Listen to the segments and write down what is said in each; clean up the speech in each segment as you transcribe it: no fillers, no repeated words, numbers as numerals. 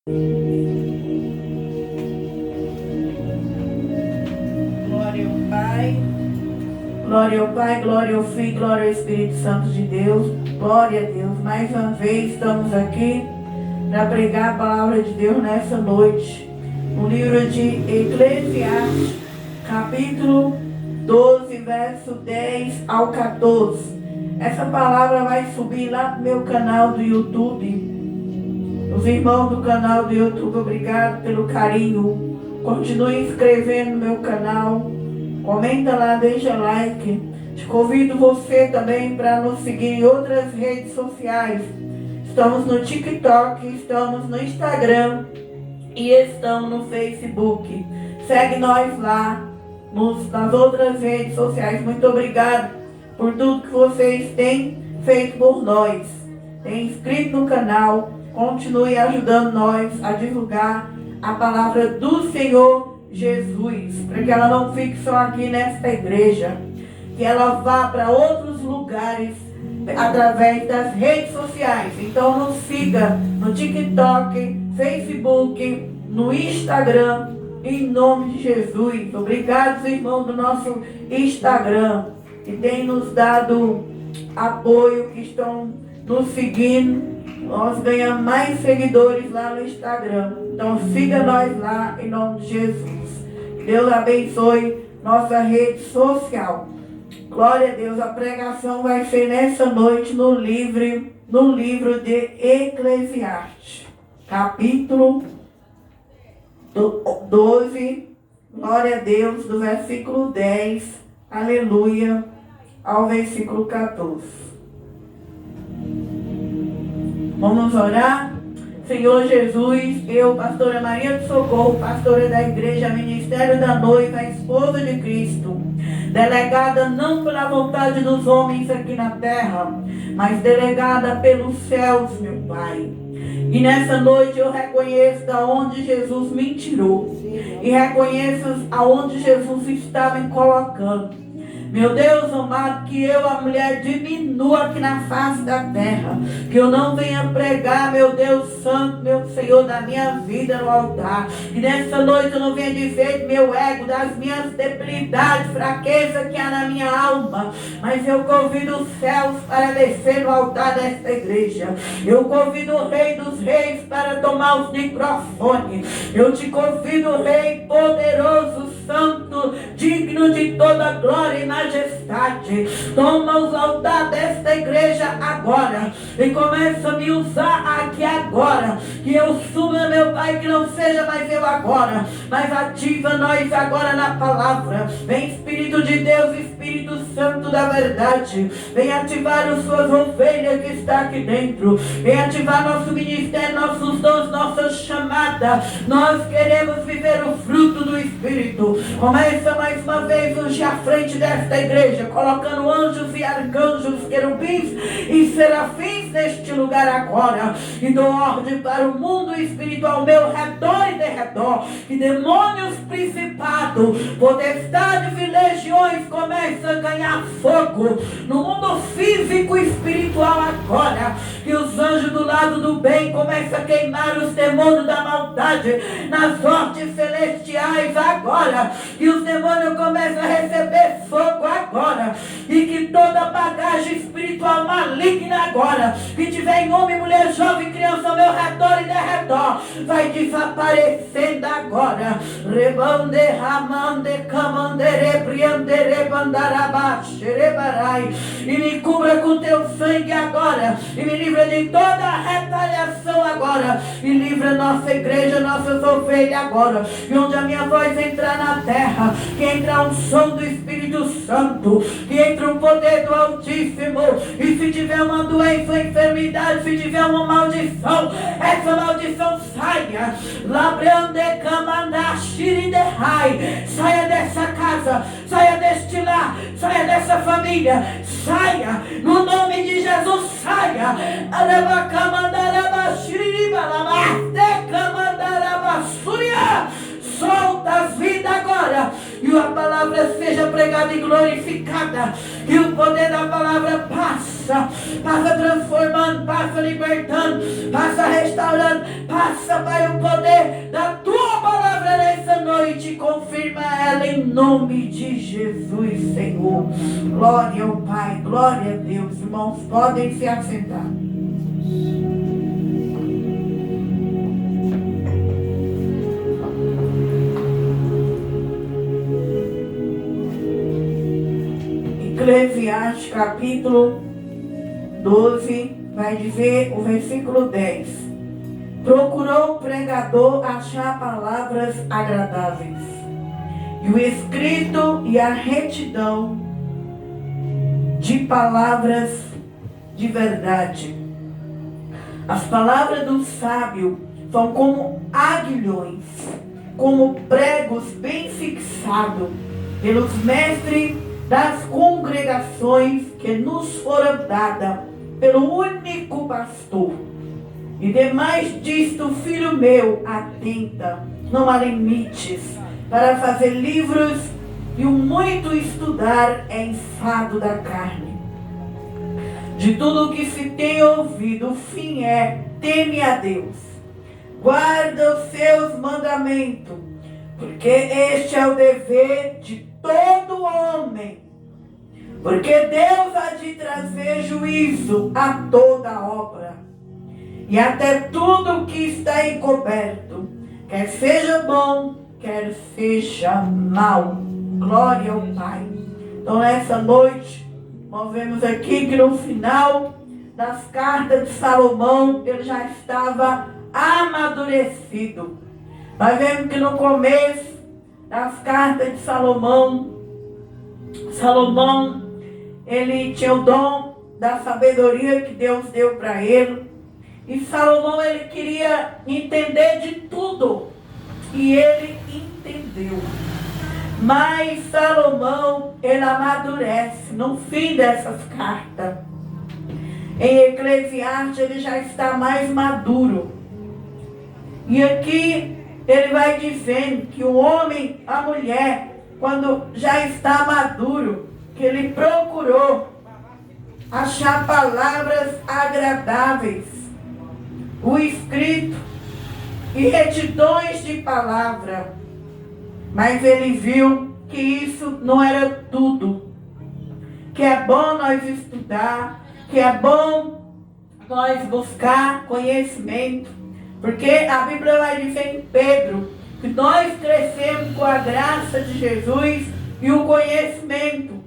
Glória ao Pai, glória ao Pai, glória ao Filho, glória ao Espírito Santo de Deus. Glória a Deus. Mais uma vez estamos aqui para pregar a palavra de Deus nessa noite. No livro de Eclesiastes, capítulo 12, verso 10 ao 14. Essa palavra vai subir lá no meu canal do YouTube. Os irmãos do canal do YouTube, obrigado pelo carinho. Continue inscrevendo no meu canal. Comenta lá, deixa like. Te convido você também para nos seguir em outras redes sociais. Estamos no TikTok, estamos no Instagram e estamos no Facebook. Segue nós lá nas outras redes sociais. Muito obrigado por tudo que vocês têm feito por nós. Tem inscrito no canal. Continue ajudando nós a divulgar a palavra do Senhor Jesus, para que ela não fique só aqui nesta igreja, que ela vá para outros lugares através das redes sociais. Então nos siga no TikTok, Facebook, no Instagram, em nome de Jesus. Obrigado, irmãos do nosso Instagram, que tem nos dado apoio, que estão nos seguindo. Nós ganhamos mais seguidores lá no Instagram. Então siga nós lá em nome de Jesus. Deus abençoe nossa rede social. Glória a Deus. A pregação vai ser nessa noite no livro de Eclesiastes, capítulo 12. Glória a Deus, do versículo 10, aleluia, ao versículo 14. Vamos orar? Senhor Jesus, eu, pastora Maria do Socorro, pastora da igreja, ministério da noiva, a esposa de Cristo, delegada não pela vontade dos homens aqui na terra, mas delegada pelos céus, meu Pai. E nessa noite eu reconheço da onde Jesus me tirou e reconheço aonde Jesus está me colocando. Meu Deus amado, que eu, a mulher, diminua aqui na face da terra. Que eu não venha pregar, meu Deus santo, meu Senhor, da minha vida no altar. Que nessa noite eu não venha dizer meu ego, das minhas debilidades, fraqueza que há na minha alma. Mas eu convido os céus para descer no altar desta igreja. Eu convido o Rei dos Reis para tomar os microfones. Eu te convido, Rei poderoso, santo, digno de toda glória e majestade. Toma os altares desta igreja agora e começa a me usar aqui agora. Que eu suba, meu Pai, que não seja mais eu agora, mas ativa nós agora na palavra. Vem Espírito de Deus, Espírito Santo da verdade. Vem ativar as suas ovelhas que está aqui dentro. Vem ativar nosso ministério, nossos dons, nossa chamada. Nós queremos viver o fruto do Espírito. Começa mais uma vez hoje à frente desta igreja, colocando anjos e arcanjos, querubins e serafins neste lugar agora. E dou ordem para o mundo espiritual ao meu redor e derredor. Que demônios, principados, potestades e legiões começam a ganhar fogo no mundo físico e espiritual agora. Que os anjos do lado do bem começam a queimar os demônios da maldade nas hortes celestiais agora. Que os demônios começam a receber fogo agora. E que toda bagagem espiritual maligna agora, que tiver em homem, mulher, jovem, criança ao meu redor e derredor, vai desaparecendo agora. Rebande, ramande, camandere, priandere, bandarabaxe, rebarai. E me cubra com teu sangue agora. E me livra de toda a retaliação agora. E livra nossa igreja, nossas ovelhas agora. E onde a minha voz entrar na terra, que entra um som do Espírito Santo, que entra um poder do Altíssimo. E se tiver uma doença, enfermidade, se tiver uma maldição, essa maldição saia. Labrande camanda shiridehai. Saia dessa casa, saia deste lar, saia dessa família, saia no nome de Jesus, saia. Solta as vidas agora. E a palavra seja pregada e glorificada. E o poder da palavra passa transformando, passa libertando, passa restaurando, passa, Pai, o nome de Jesus, Senhor. Glória ao Pai, glória a Deus. Irmãos, podem se assentar. Eclesiastes capítulo 12, vai dizer o versículo 10. Procurou o pregador achar palavras agradáveis, e o escrito e a retidão de palavras de verdade. As palavras do sábio são como aguilhões, como pregos bem fixados pelos mestres das congregações que nos foram dadas pelo único pastor. E demais disto, filho meu, atenta, não há limites para fazer livros, e o muito estudar é enfado da carne. De tudo o que se tem ouvido, o fim é: teme a Deus, guarda os seus mandamentos, porque este é o dever de todo homem. Porque Deus há de trazer juízo a toda obra, e até tudo que está encoberto, quer seja bom, quer seja mal. Glória ao Pai. Então, nessa noite, nós vemos aqui que no final das cartas de Salomão, ele já estava amadurecido. Nós vemos que no começo das cartas de Salomão, ele tinha o dom da sabedoria que Deus deu para ele. E Salomão, ele queria entender de tudo. E ele entendeu. Mas Salomão, ele amadurece no fim dessas cartas. Em Eclesiastes, ele já está mais maduro. E aqui, ele vai dizendo que o homem, a mulher, quando já está maduro, que ele procurou achar palavras agradáveis, o escrito e retidões de palavra. Mas ele viu que isso não era tudo. Que é bom nós estudar, que é bom nós buscar conhecimento. Porque a Bíblia vai dizer em Pedro que nós crescemos com a graça de Jesus e o conhecimento.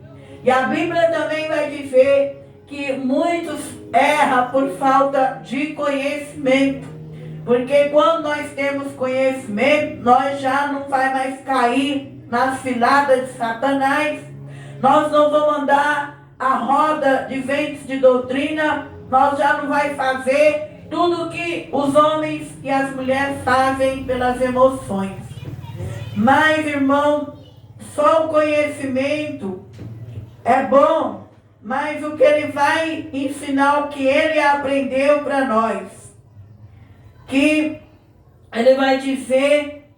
E a Bíblia também vai dizer que muitos erram por falta de conhecimento. Porque quando nós temos conhecimento, nós já não vai mais cair nas ciladas de Satanás. Nós não vamos andar a roda de ventos de doutrina. Nós já não vai fazer tudo que os homens e as mulheres fazem pelas emoções. Mas, irmão, só o conhecimento é bom, mas o que ele vai ensinar, o que ele aprendeu para nós, que ele vai dizer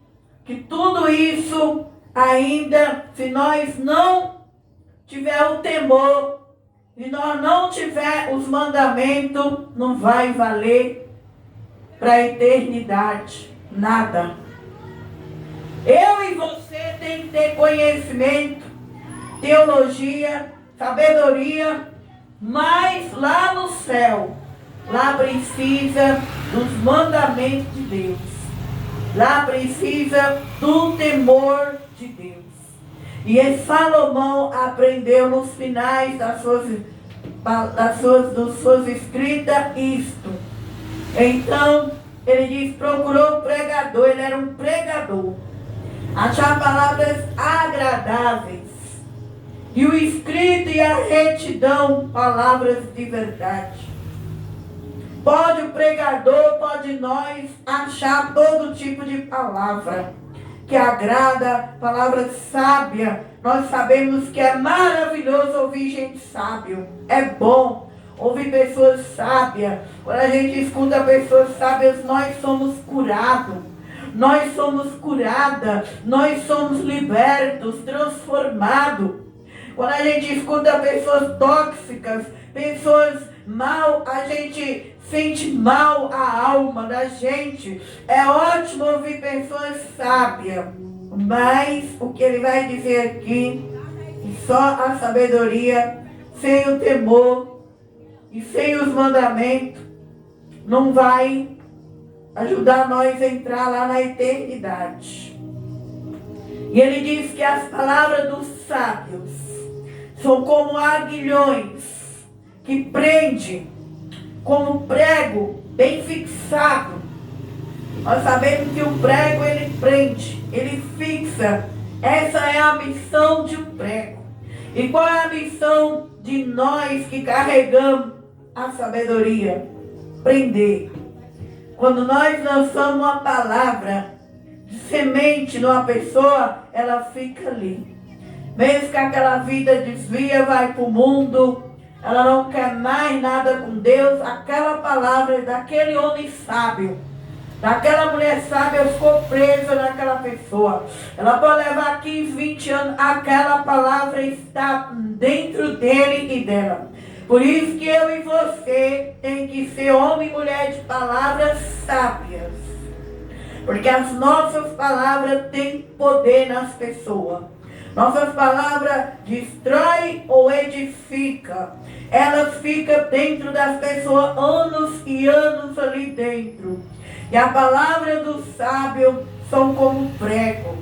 que tudo isso ainda, se nós não tiver o temor, e nós não tiver os mandamentos, não vai valer para a eternidade nada. Eu e você tem que ter conhecimento, teologia, sabedoria, mas lá no céu, lá precisa dos mandamentos de Deus. Lá precisa do temor de Deus. E Salomão aprendeu nos finais das suas escritas isto. Então, ele diz, procurou um pregador, ele era um pregador. Achar palavras agradáveis. E o escrito e a retidão, palavras de verdade. Pode o pregador, pode nós achar todo tipo de palavra que agrada, palavra sábia. Nós sabemos que é maravilhoso ouvir gente sábio. É bom ouvir pessoas sábias. Quando a gente escuta pessoas sábias, nós somos curados. Nós somos curadas. Nós somos libertos, transformados. Quando a gente escuta pessoas tóxicas, pessoas mal, a gente sente mal a alma da gente. É ótimo ouvir pessoas sábias. Mas o que ele vai dizer aqui, que só a sabedoria, sem o temor e sem os mandamentos, não vai ajudar nós a entrar lá na eternidade. E ele diz que as palavras dos sábios são como aguilhões que prende, como prego bem fixado. Nós sabemos que o prego ele prende, ele fixa. Essa é a missão de um prego. E qual é a missão de nós que carregamos a sabedoria? Prender. Quando nós lançamos uma palavra de semente numa pessoa, ela fica ali. Mesmo que aquela vida desvia, vai para o mundo, ela não quer mais nada com Deus, aquela palavra daquele homem sábio, daquela mulher sábia ficou presa naquela pessoa. Ela pode levar 15, 20 anos, aquela palavra está dentro dele e dela. Por isso que eu e você tem que ser homem e mulher de palavras sábias. Porque as nossas palavras têm poder nas pessoas. Nossas palavras destrói ou edifica. Elas ficam dentro das pessoas anos e anos ali dentro. E a palavra do sábio são como prego,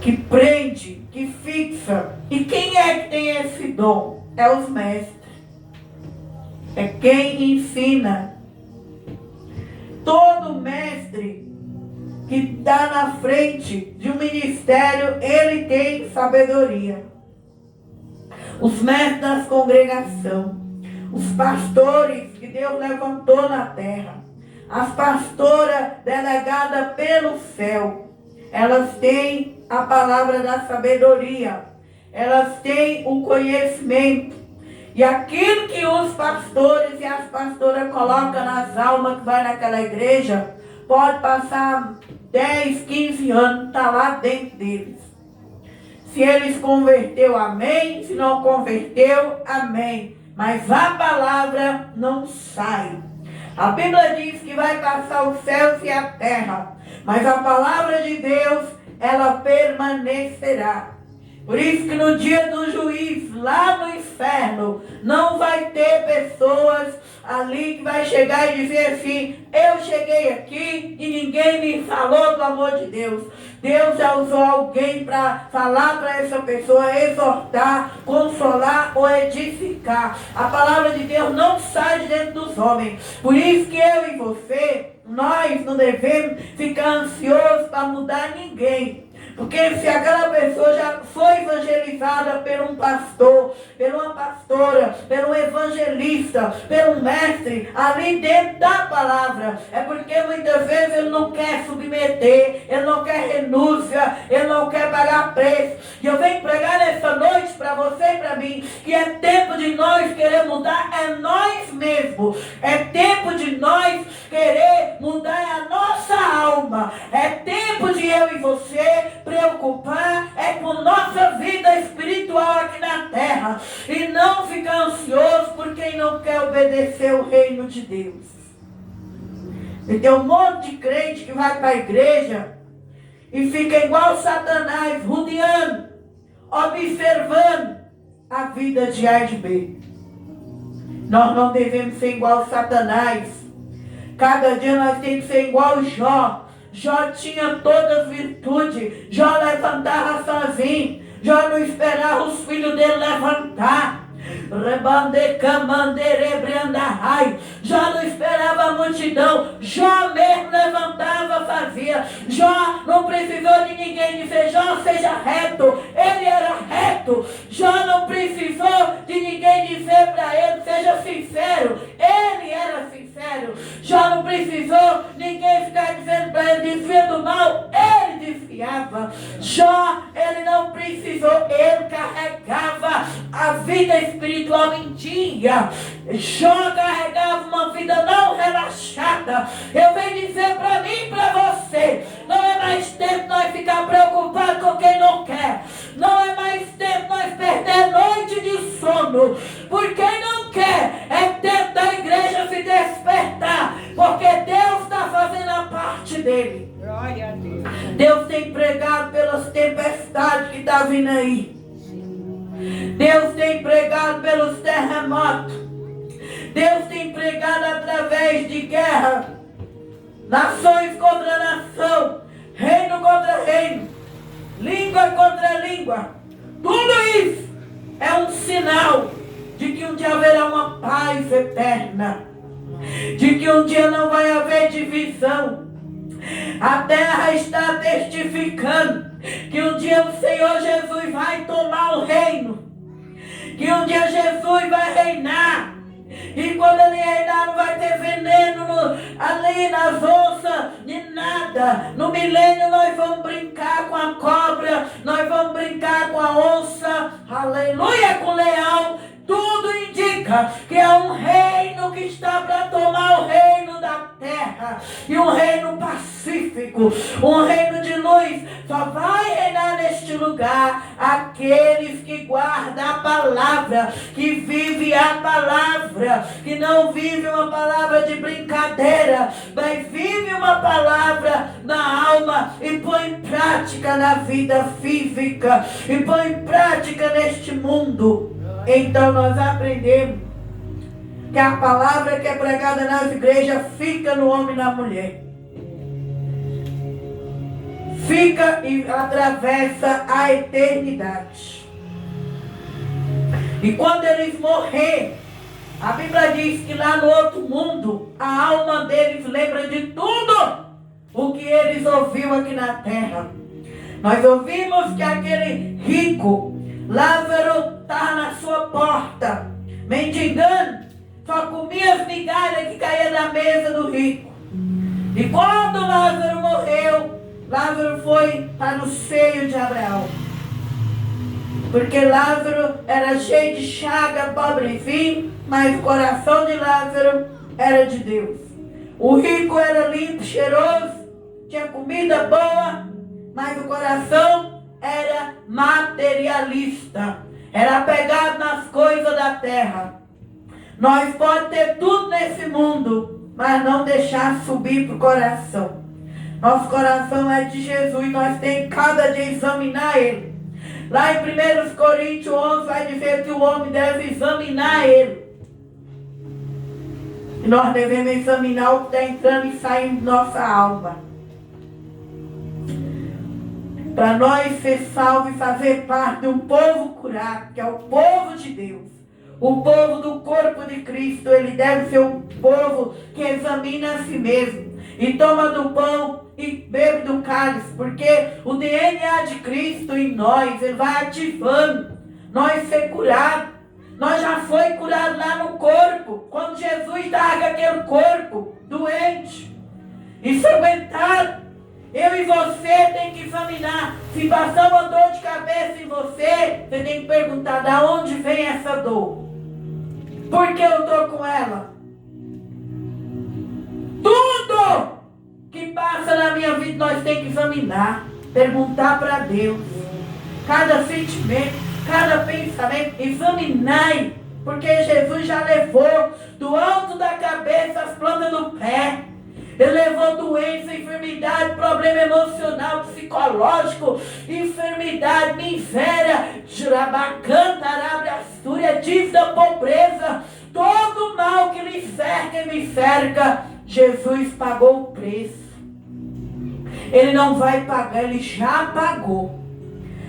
que prende, que fixa. E quem é que tem esse dom? É os mestres. É quem ensina. Todo mestre que está na frente de um ministério, ele tem sabedoria. Os mestres das congregações, os pastores que Deus levantou na terra, as pastoras delegadas pelo céu, elas têm a palavra da sabedoria, elas têm o conhecimento. E aquilo que os pastores e as pastoras colocam nas almas que vai naquela igreja, pode passar 10, 15 anos, está lá dentro deles. Se eles converteu, amém. Se não converteu, amém. Mas a palavra não sai. A Bíblia diz que vai passar os céus e a terra, mas a palavra de Deus, ela permanecerá. Por isso que no dia do juízo, lá no inferno, não vai ter pessoas ali que vai chegar e dizer assim: eu cheguei aqui e ninguém me falou do amor de Deus. Deus já usou alguém para falar para essa pessoa, exortar, consolar ou edificar. A palavra de Deus não sai de dentro dos homens. Por isso que eu e você, nós não devemos ficar ansiosos para mudar ninguém. Porque se aquela pessoa já foi evangelizada por um pastor, por uma pastora, por um evangelista, por um mestre, ali dentro da palavra, é porque muitas vezes ele não quer submeter, ele não quer renúncia, ele não quer pagar preço. E eu venho pregar nessa noite para você e para mim, que é tempo de nós querer mudar, é nós mesmos. É tempo de nós querer mudar a nossa alma. É tempo de eu e você preocupar com nossa vida espiritual aqui na terra. E não ficar ansioso por quem não quer obedecer o reino de Deus. E tem um monte de crente que vai para a igreja e fica igual Satanás, rodeando, observando a vida de A e de B. Nós não devemos ser igual Satanás. Cada dia nós temos que ser igual Jó. Jó tinha todas as virtudes. Jó levantava sozinho. Jó não esperava os filhos dele levantar. Jó não esperava a multidão. Jó mesmo levantava, fazia. Jó não precisou de ninguém dizer: Jó, seja reto. Ele era reto. Jó não precisou de ninguém dizer para ele: seja sincero. Ele era sincero. Jó não precisou ninguém ficar dizendo para ele: desvia do mal. Ele desviava. Jó, ele não precisou. Ele carregava a vida espiritual em dia. Jó carregava uma vida não relaxada. Eu venho dizer para mim e para você: não é mais tempo nós ficar preocupados com quem não quer. Não é mais tempo nós perder noite de sono por quem não quer. É tempo da igreja se despertar, porque Deus está fazendo a parte dele. Glória a Deus. Deus tem pregado pelas tempestades que está vindo aí. Deus tem pregado pelos terremotos. Deus tem pregado através de guerra. Nações contra nação. Reino contra reino. Língua contra língua. Tudo isso é um sinal de que um dia haverá uma paz eterna. De que um dia não vai haver divisão. A terra está testificando que um dia o Senhor Jesus vai tomar o reino. Que um dia Jesus vai reinar. E quando ele reinar não vai ter veneno ali nas onças, de nada. No milênio nós vamos brincar com a cobra, nós vamos brincar com a onça, aleluia, com o leão. Tudo indica que é um reino que está para tomar o reino da terra. E um reino pacífico, um reino de luz. Só vai reinar neste lugar aqueles que guardam a palavra, que vivem a palavra, que não vivem uma palavra de brincadeira, mas vivem uma palavra na alma e põe em prática na vida física, e põe em prática neste mundo. Então nós aprendemos que a palavra que é pregada nas igrejas fica no homem e na mulher. Fica e atravessa a eternidade. E quando eles morrerem, a Bíblia diz que lá no outro mundo, a alma deles lembra de tudo o que eles ouviram aqui na terra. Nós ouvimos que aquele rico, Lázaro, estava na sua porta, mendigando, só comia as migalhas que caíam da mesa do rico. E quando Lázaro morreu, Lázaro foi para o seio de Abraão. Porque Lázaro era cheio de chaga, pobrezinho, mas o coração de Lázaro era de Deus. O rico era limpo, cheiroso, tinha comida boa, mas o coração era materialista, era apegado nas coisas da terra. Nós podemos ter tudo nesse mundo, mas não deixar subir para o coração. Nosso coração é de Jesus, nós temos cada dia examinar ele. Lá em 1 Coríntios 11 vai dizer que o homem deve examinar ele. E nós devemos examinar o que está entrando e saindo de nossa alma. Para nós ser salvos e fazer parte de um povo curado, que é o povo de Deus. O povo do corpo de Cristo, ele deve ser um povo que examina a si mesmo. E toma do pão e bebe do cálice, porque o DNA de Cristo em nós, ele vai ativando nós ser curados. Nós já foi curado lá no corpo, quando Jesus estava com aquele corpo doente, ensanguentado. Eu e você tem que examinar. Se passar uma dor de cabeça em você, você tem que perguntar: da onde vem essa dor? Por que eu estou com ela? Tudo que passa na minha vida nós temos que examinar, perguntar para Deus. Cada sentimento, cada pensamento, examinai, porque Jesus já levou do alto da cabeça as plantas do pé. Ele levou doença, enfermidade, problema emocional, psicológico, enfermidade, miséria, jurabacanta, arabiastúria, dívida, pobreza, todo mal que lhe cerca e me cerca. Jesus pagou o preço. Ele não vai pagar, ele já pagou.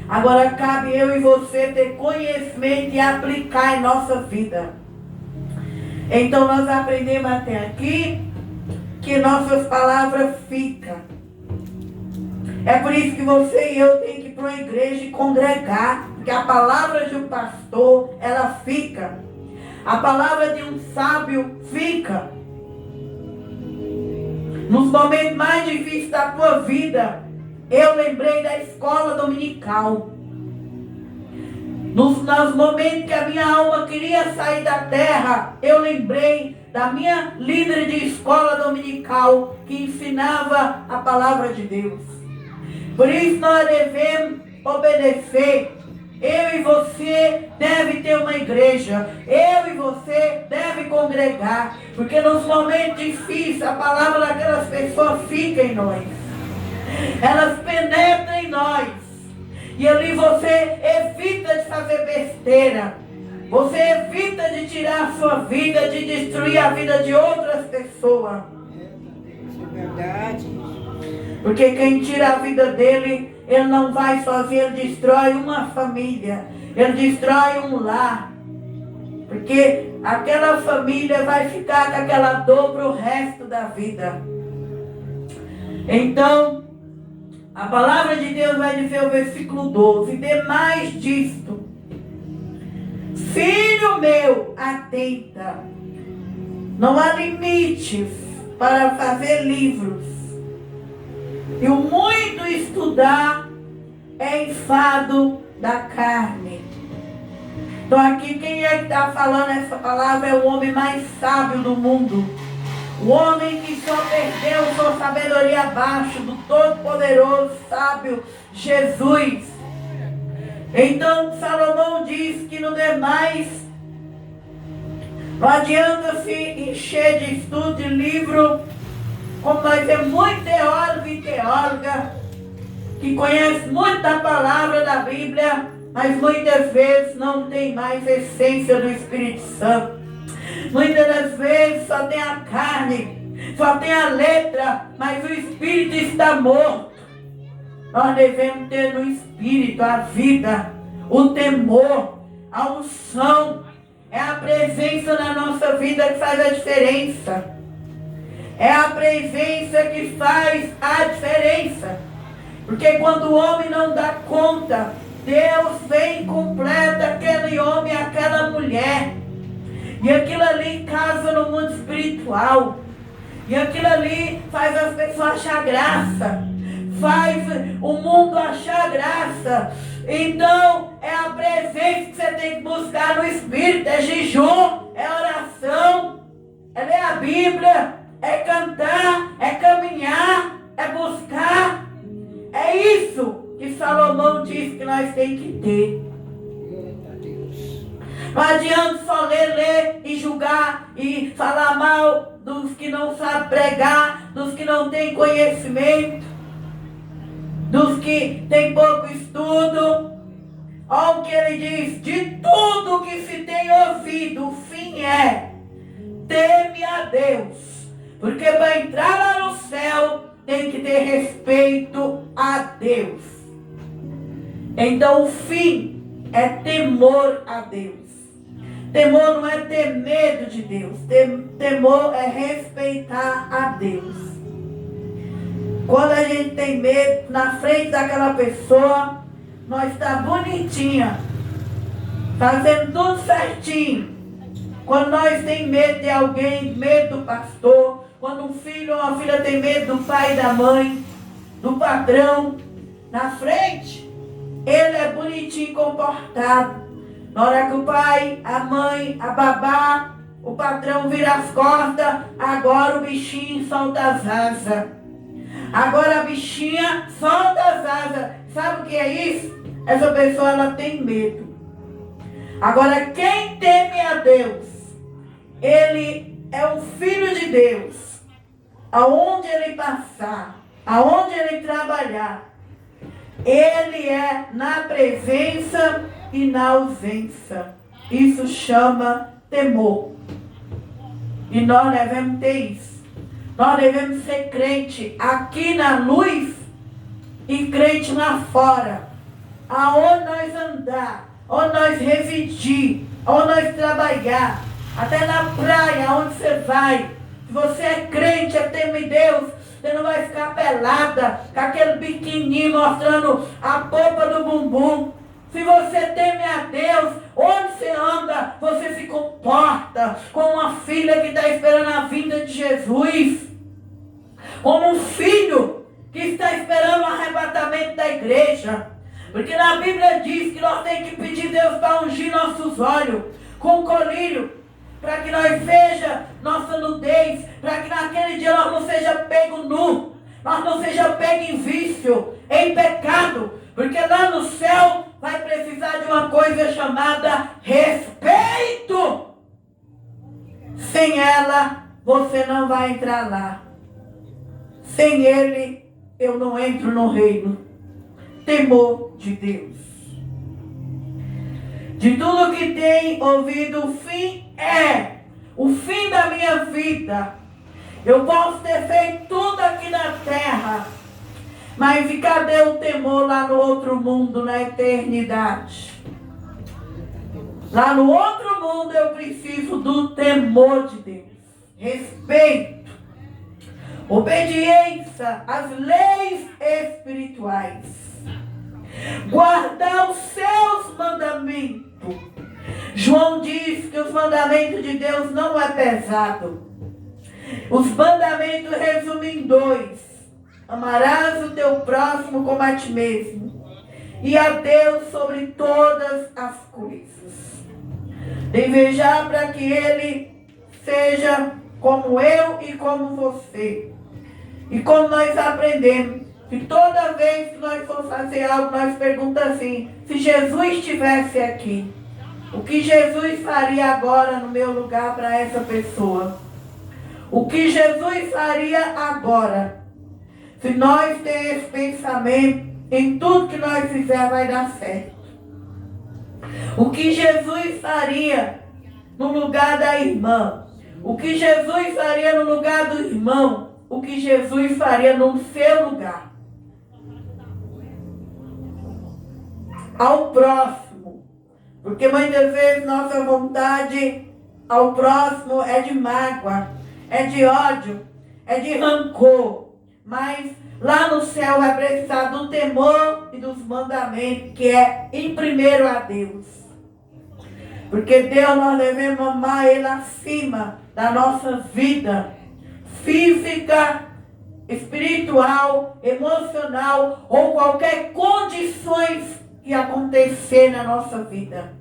Agora cabe eu e você ter conhecimento e aplicar em nossa vida. Então nós aprendemos até aqui que nossas palavras ficam. É por isso que você e eu temos que ir para uma igreja e congregar. Porque a palavra de um pastor, ela fica. A palavra de um sábio fica. Nos momentos mais difíceis da tua vida, eu lembrei da escola dominical. Nos momentos que a minha alma queria sair da terra, eu lembrei da minha líder de escola dominical que ensinava a palavra de Deus. Por isso nós devemos obedecer Eu e você deve ter uma igreja. Eu e você deve congregar. Porque nos momentos difíceis, a palavra daquelas pessoas fica em nós. Elas penetram em nós. E ali você evita de fazer besteira. Você evita de tirar a sua vida, de destruir a vida de outras pessoas. É verdade. Porque quem tira a vida dele, ele não vai sozinho, ele destrói uma família. Ele destrói um lar. Porque aquela família vai ficar com aquela dor para o resto da vida. Então, a palavra de Deus vai dizer o versículo 12. Demais disto, filho meu, atenta. Não há limites para fazer livros. E o muito estudar é enfado da carne. Então aqui quem é que está falando essa palavra é o homem mais sábio do mundo. O homem que só perdeu sua sabedoria abaixo do todo-poderoso sábio Jesus. Então Salomão diz que no demais não adianta se encher de estudo de livro, como nós temos muito teólogo e teóloga que conhece muito da palavra da Bíblia, mas muitas vezes não tem mais essência do Espírito Santo. Muitas das vezes só tem a carne, só tem a letra, mas o Espírito está morto. Nós devemos ter no Espírito a vida, o temor, a unção. É a presença na nossa vida que faz a diferença. É a presença que faz a diferença. Porque quando o homem não dá conta, Deus vem e completa aquele homem, aquela mulher. E aquilo ali casa no mundo espiritual. E aquilo ali faz as pessoas achar graça. Faz o mundo achar graça. Então, é a presença que você tem que buscar no Espírito. É jejum, é oração, é ler a Bíblia, é cantar, é caminhar, é buscar. É isso que Salomão diz que nós temos que ter. Não adianta só ler e julgar e falar mal dos que não sabem pregar, dos que não têm conhecimento, dos que têm pouco estudo. Olha o que ele diz: de tudo que se tem ouvido, o fim é: teme a Deus. Porque para entrar lá no céu, tem que ter respeito a Deus. Então o fim é temor a Deus. Temor não é ter medo de Deus. Temor é respeitar a Deus. Quando a gente tem medo, na frente daquela pessoa, nós está bonitinha, fazendo tudo certinho. Quando nós tem medo de alguém, medo do pastor, quando um filho ou uma filha tem medo do pai e da mãe, do patrão, na frente, ele é bonitinho comportado. Na hora que o pai, a mãe, a babá, o patrão vira as costas, agora o bichinho solta as asas. Agora a bichinha solta as asas. Sabe o que é isso? Essa pessoa, ela tem medo. Agora quem teme a Deus, ele é um filho de Deus. Aonde ele passar, aonde ele trabalhar, ele é na presença e na ausência. Isso chama temor. E nós devemos ter isso. Nós devemos ser crente aqui na luz e crente lá fora. Aonde nós andar, onde nós residir, onde nós trabalhar, até na praia, onde você vai. Se você é crente, é teme Deus, você não vai ficar pelada, com aquele biquininho mostrando a polpa do bumbum. Se você teme a Deus, onde você anda, você se comporta como uma filha que está esperando a vinda de Jesus. Como um filho que está esperando o arrebatamento da igreja. Porque na Bíblia diz que nós temos que pedir a Deus para ungir nossos olhos com colírio, para que nós veja nossa nudez, para que naquele dia nós não seja pego nu, nós não seja pego em vício, em pecado, porque lá no céu vai precisar de uma vai entrar lá. Sem ele, eu não entro no reino. Temor de Deus. De tudo que tem ouvido, o fim é o fim da minha vida. Eu posso ter feito tudo aqui na terra, mas e cadê o temor lá no outro mundo, na eternidade? Lá no outro mundo eu preciso do temor de Deus. Respeito. Obediência às leis espirituais. Guardar os seus mandamentos. João diz que os mandamentos de Deus não é pesado. Os mandamentos resumem em 2. Amarás o teu próximo como a ti mesmo. E a Deus sobre todas as coisas. Desejar para que Ele seja como eu e como você. E como nós aprendemos, que toda vez que nós for fazer algo, nós perguntamos assim, se Jesus estivesse aqui, o que Jesus faria agora no meu lugar para essa pessoa? O que Jesus faria agora? Se nós temos esse pensamento, em tudo que nós fizer vai dar certo. O que Jesus faria no lugar da irmã? O que Jesus faria no lugar do irmão? O que Jesus faria no seu lugar? Ao próximo. Porque muitas vezes nossa vontade ao próximo é de mágoa, é de ódio, é de rancor. Mas lá no céu vai precisar do temor e dos mandamentos, que é em primeiro a Deus. Porque Deus nós devemos amar Ele acima da nossa vida física, espiritual, emocional ou qualquer condições que acontecer na nossa vida.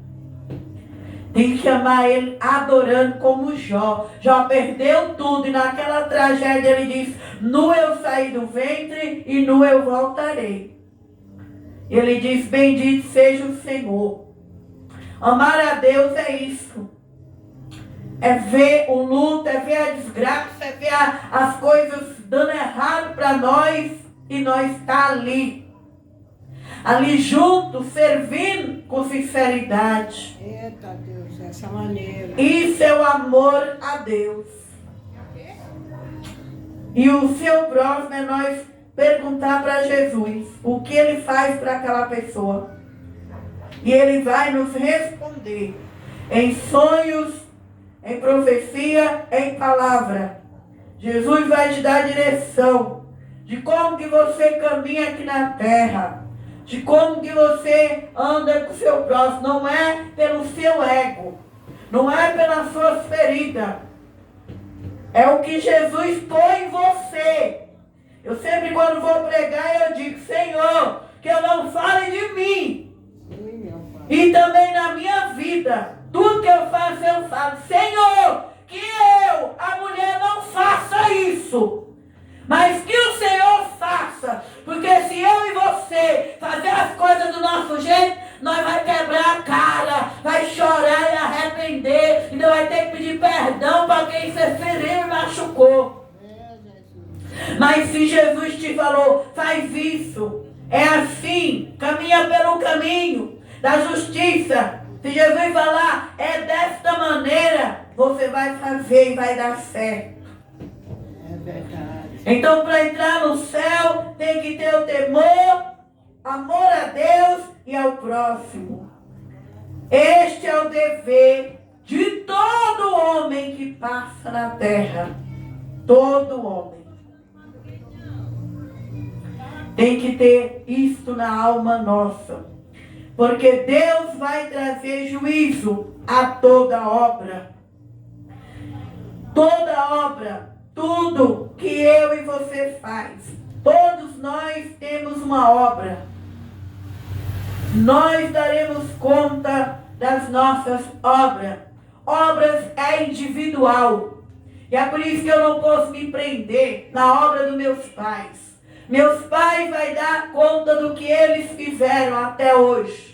Tem que amar Ele adorando como Jó. Jó perdeu tudo e naquela tragédia ele diz, nu eu saí do ventre e nu eu voltarei. Ele diz, bendito seja o Senhor. Amar a Deus é isso. É ver o luto, é ver a desgraça, é ver as coisas dando errado para nós e nós estar ali junto, servindo com sinceridade. Eita Deus, dessa maneira. Isso é o amor a Deus. E o seu próximo é nós perguntar para Jesus o que Ele faz para aquela pessoa. E Ele vai nos responder em sonhos, em profecia, em palavra. Jesus vai te dar direção de como que você caminha aqui na terra, de como que você anda com o seu próximo. Não é pelo seu ego, não é pelas suas feridas, é o que Jesus põe em você. Eu sempre quando vou pregar eu digo, Senhor, que eu não fale de mim. E também na minha vida, tudo que eu faço, eu falo, Senhor, que eu, a mulher, não faça isso. Mas que o Senhor faça. Porque se eu e você fazer as coisas do nosso jeito, nós vai quebrar a cara, vai chorar e arrepender. Ainda vai ter que pedir perdão para quem você feriu e machucou. Mas se Jesus te falou, faz isso, é assim, caminha pelo caminho da justiça. Se Jesus falar, é desta maneira, você vai fazer e vai dar certo. É verdade. Então, para entrar no céu, tem que ter o temor, amor a Deus e ao próximo. Este é o dever de todo homem que passa na terra. Todo homem. Tem que ter isto na alma nossa. Porque Deus vai trazer juízo a toda obra. Toda obra, tudo que eu e você faz. Todos nós temos uma obra. Nós daremos conta das nossas obras. Obras é individual. E é por isso que eu não posso me prender na obra dos meus pais. Meus pais vão dar conta do que eles fizeram até hoje.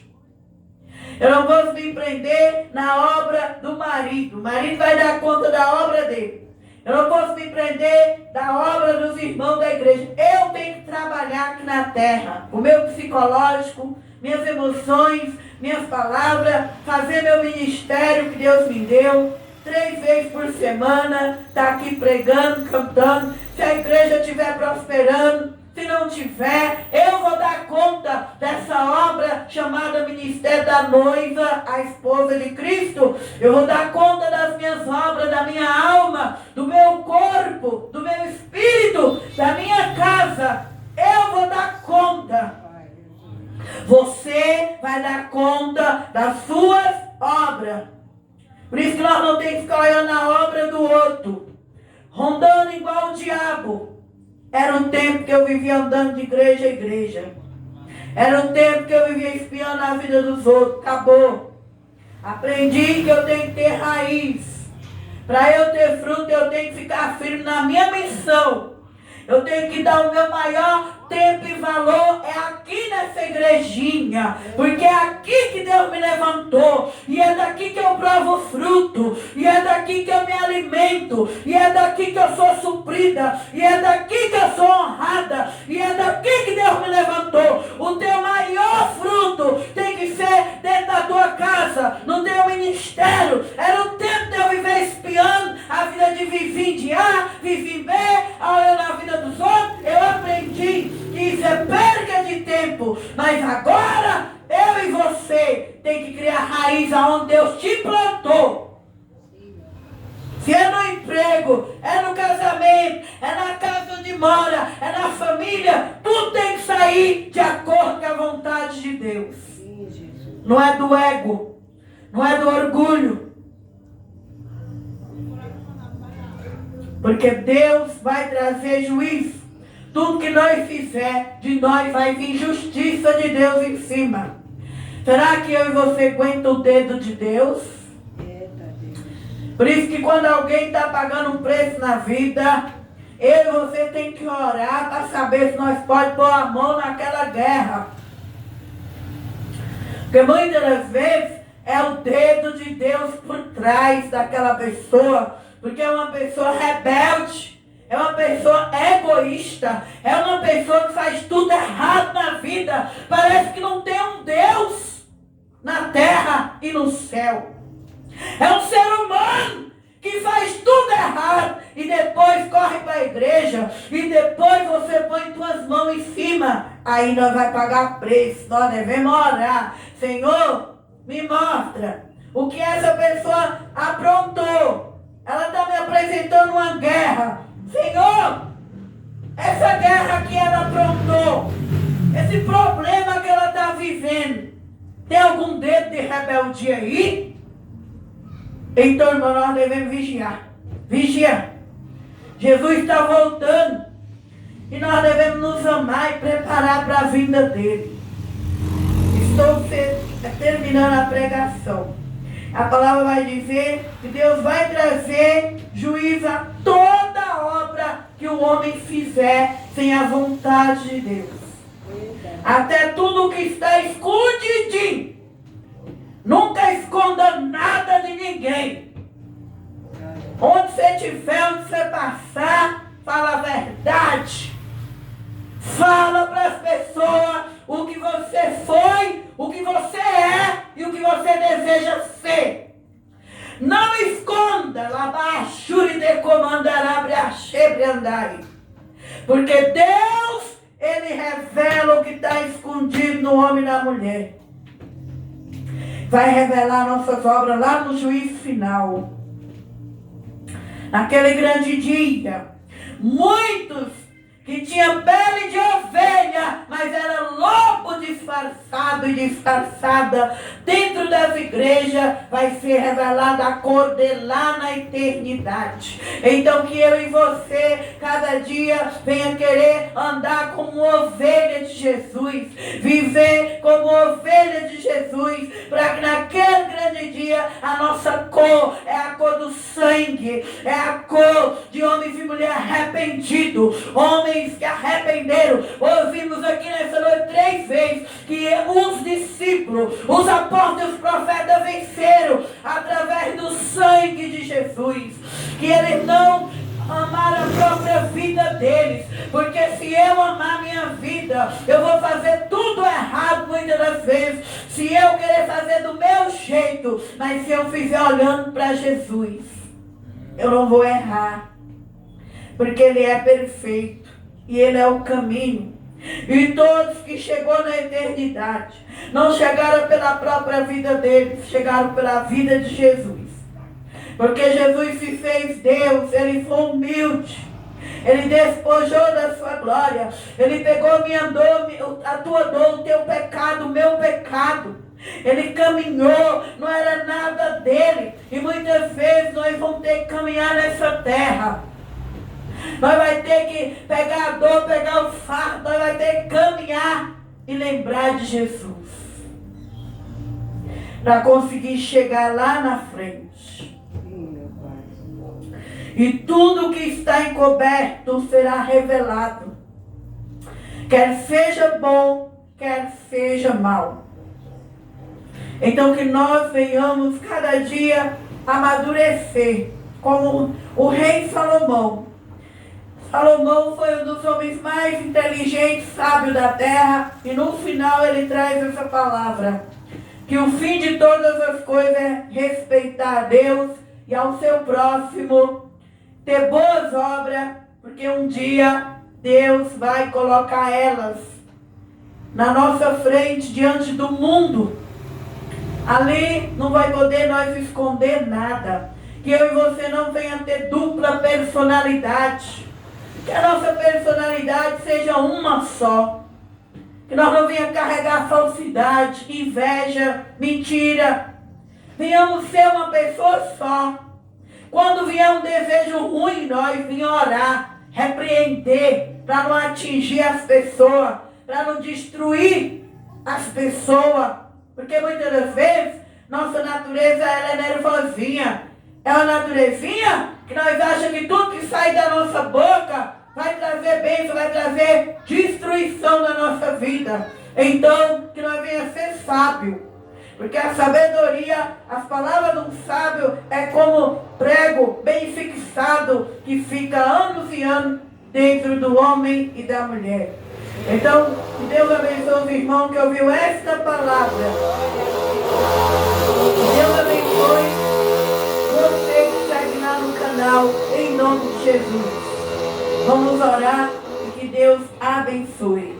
Eu não posso me prender na obra do marido. O marido vai dar conta da obra dele. Eu não posso me prender da obra dos irmãos da igreja. Eu tenho que trabalhar aqui na terra. O meu psicológico, minhas emoções, minhas palavras, fazer meu ministério que Deus me deu. 3 vezes por semana, estar aqui pregando, cantando. Se a igreja estiver prosperando, se não tiver, eu vou dar conta dessa obra chamada Ministério da Noiva, a esposa de Cristo. Eu vou dar conta das minhas obras, da minha alma, do meu corpo, do meu espírito, da minha casa. Eu vou dar conta. Você vai dar conta das suas obras. Por isso que nós não temos que ficar olhando a obra do outro, rondando igual o diabo. Era um tempo que eu vivia andando de igreja a igreja. Era um tempo que eu vivia espiando a vida dos outros. Acabou. Aprendi que eu tenho que ter raiz. Para eu ter fruto, eu tenho que ficar firme na minha missão. Eu tenho que dar o meu maior tempo e valor. É aqui nessa igrejinha. Porque é aqui que Deus me levantou. E é daqui que eu provo fruto. E é daqui que eu me alimento. E é daqui que eu sou suprida. E é daqui que eu sou honrada. E é daqui que Deus me levantou. O teu maior fruto tem que ser dentro da tua casa. No teu ministério. Era o tempo de eu viver espiando a vida de Vivi de A, Vivi B, olhando a vida dos outros. Eu aprendi que isso é perda de tempo. Mas agora, eu e você tem que criar raiz aonde Deus te plantou. Se é no emprego, é no casamento, é na casa onde mora, é na família, tudo tem que sair de acordo com a vontade de Deus. Não é do ego, não é do orgulho. Porque Deus vai trazer juízo. Tudo que nós fizer, de nós vai vir justiça de Deus em cima. Será que eu e você aguentam o dedo de Deus? Por isso que quando alguém está pagando um preço na vida, eu e você tem que orar para saber se nós podemos pôr a mão naquela guerra. Porque muitas das vezes é o dedo de Deus por trás daquela pessoa. Porque é uma pessoa rebelde. É uma pessoa egoísta. É uma pessoa que faz tudo errado na vida. Parece que não tem um Deus na terra e no céu. É um ser humano que faz tudo errado. E depois corre para a igreja. E depois você põe suas mãos em cima. Aí nós vamos pagar preço. Nós devemos orar. Senhor, me mostra o que essa pessoa aprontou. Ela está me apresentando uma guerra. Senhor, essa guerra que ela aprontou, esse problema que ela está vivendo, tem algum dedo de rebeldia aí? Então, irmão, nós devemos vigiar. Vigiar. Jesus está voltando. E nós devemos nos amar e preparar para a vinda dele. Estou terminando a pregação. A palavra vai dizer que Deus vai trazer juízo a toda obra que o homem fizer sem a vontade de Deus. Até tudo que está escondidinho. Nunca esconda nada de ninguém. Onde você estiver, onde você passar, fala a verdade. Fala para as pessoas o que você foi, o que você é e o que você deseja ser. Não esconda, labachuri de comandará andai. Porque Deus, Ele revela o que está escondido no homem e na mulher. Vai revelar nossas obras lá no juízo final. Naquele grande dia, muitos que tinha pele de ovelha, mas era lobo disfarçado e disfarçada, dentro das igrejas vai ser revelada a cor dele lá na eternidade. Então que eu e você, cada dia, venha querer andar como ovelha de Jesus, viver como ovelha de Jesus, para que naquele grande dia a nossa cor é a cor do sangue, é a cor de homens e mulheres arrependidos, homens que arrependeram. Ouvimos aqui nessa noite 3 vezes que os discípulos, os apóstolos, os profetas venceram através do sangue de Jesus, que eles não amar a própria vida deles. Porque se eu amar minha vida, eu vou fazer tudo errado muitas das vezes. Se eu querer fazer do meu jeito, mas se eu fizer olhando para Jesus, eu não vou errar. Porque Ele é perfeito e Ele é o caminho. E todos que chegou na eternidade não chegaram pela própria vida deles, chegaram pela vida de Jesus. Porque Jesus se fez Deus, Ele foi humilde, Ele despojou da sua glória, Ele pegou minha dor, a tua dor, o teu pecado, o meu pecado. Ele caminhou, não era nada dele. E muitas vezes nós vamos ter que caminhar nessa terra. Nós vamos ter que pegar a dor, pegar o fardo, nós vamos ter que caminhar e lembrar de Jesus. Para conseguir chegar lá na frente. E tudo que está encoberto será revelado. Quer seja bom, quer seja mal. Então que nós venhamos cada dia amadurecer. Como o rei Salomão. Salomão foi um dos homens mais inteligentes, sábios da terra. E no final ele traz essa palavra. Que o fim de todas as coisas é respeitar a Deus e ao seu próximo. Ter boas obras. Porque um dia Deus vai colocar elas na nossa frente, diante do mundo. Ali não vai poder nós esconder nada. Que eu e você não venha ter dupla personalidade. Que a nossa personalidade seja uma só. Que nós não venhamos carregar falsidade, inveja, mentira. Venhamos ser uma pessoa só. Quando vier um desejo ruim em nós, venha orar, repreender, para não atingir as pessoas, para não destruir as pessoas. Porque muitas das vezes, nossa natureza ela é nervosinha. É uma naturezinha que nós achamos que tudo que sai da nossa boca vai trazer bênção, vai trazer destruição na nossa vida. Então, que nós venhamos ser sábios. Porque a sabedoria, as palavras de um sábio é como prego bem fixado que fica anos e anos dentro do homem e da mulher. Então, que Deus abençoe os irmãos que ouviu esta palavra. Que Deus abençoe você que segue lá no canal, em nome de Jesus. Vamos orar e que Deus abençoe.